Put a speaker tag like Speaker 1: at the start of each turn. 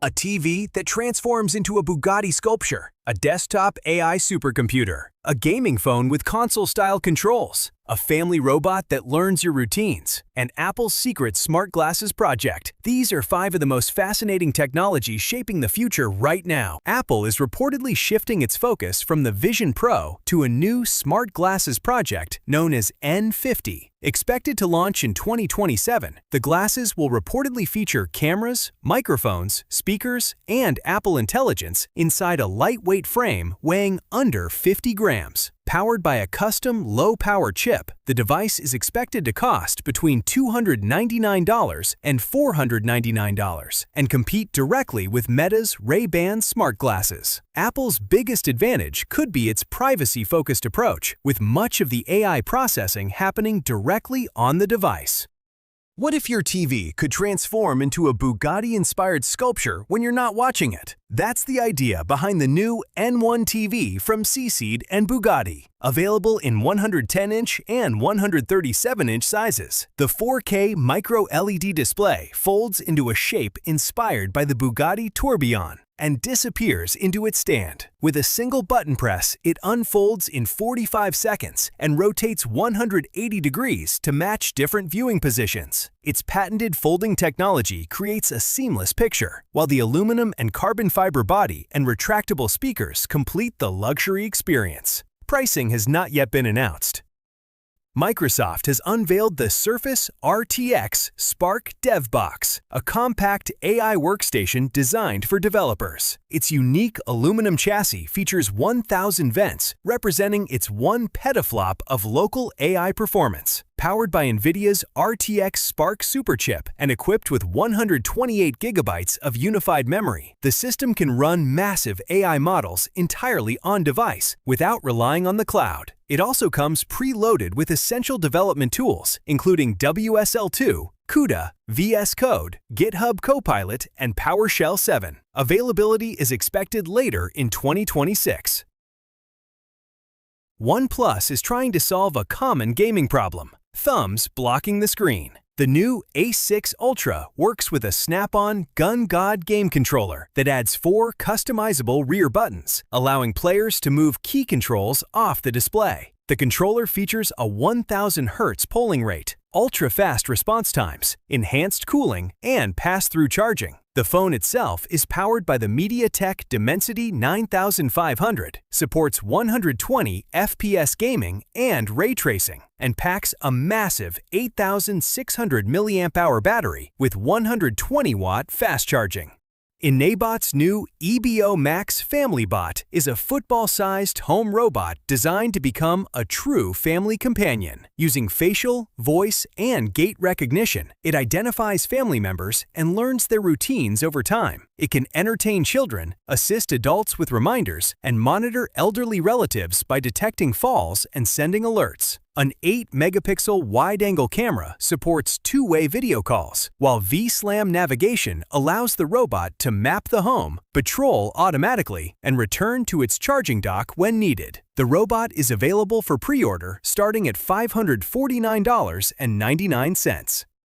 Speaker 1: A TV that transforms into a Bugatti sculpture, a desktop AI supercomputer, a gaming phone with console-style controls, a family robot that learns your routines, and Apple's secret smart glasses project. These are 5 of the most fascinating technologies shaping the future right now. Apple is reportedly shifting its focus from the Vision Pro to a new smart glasses project known as N50. Expected to launch in 2027, the glasses will reportedly feature cameras, microphones, speakers, and Apple Intelligence inside a lightweight frame weighing under 50 grams. Powered by a custom low-power chip, the device is expected to cost between $299 and $499 and compete directly with Meta's Ray-Ban smart glasses. Apple's biggest advantage could be its privacy-focused approach, with much of the AI processing happening directly on the device. What if your TV could transform into a Bugatti-inspired sculpture when you're not watching it? That's the idea behind the new N1 TV from Seed and Bugatti. Available in 110-inch and 137-inch sizes, the 4K micro-LED display folds into a shape inspired by the Bugatti Tourbillon and disappears into its stand. With a single button press, it unfolds in 45 seconds and rotates 180 degrees to match different viewing positions. Its patented folding technology creates a seamless picture, while the aluminum and carbon fiber body and retractable speakers complete the luxury experience. Pricing has not yet been announced. Microsoft has unveiled the Surface RTX Spark DevBox, a compact AI workstation designed for developers. Its unique aluminum chassis features 1,000 vents, representing its 1 petaflop of local AI performance. Powered by NVIDIA's RTX Spark Superchip and equipped with 128 gigabytes of unified memory, the system can run massive AI models entirely on-device without relying on the cloud. It also comes preloaded with essential development tools, including WSL2, CUDA, VS Code, GitHub Copilot, and PowerShell 7. Availability is expected later in 2026. OnePlus is trying to solve a common gaming problem: thumbs blocking the screen. The new Ace 6 Ultra works with a snap-on Gun God game controller that adds 4 customizable rear buttons, allowing players to move key controls off the display. The controller features a 1000 Hz polling rate, ultra-fast response times, enhanced cooling, and pass-through charging. The phone itself is powered by the MediaTek Dimensity 9500, supports 120 FPS gaming and ray tracing, and packs a massive 8,600 mAh battery with 120-watt fast charging. Inabot's new EBO Max FamilyBot is a football-sized home robot designed to become a true family companion. Using facial, voice, and gait recognition, it identifies family members and learns their routines over time. It can entertain children, assist adults with reminders, and monitor elderly relatives by detecting falls and sending alerts. An 8-megapixel wide-angle camera supports two-way video calls, while V-Slam navigation allows the robot to map the home, patrol automatically, and return to its charging dock when needed. The robot is available for pre-order starting at $549.99.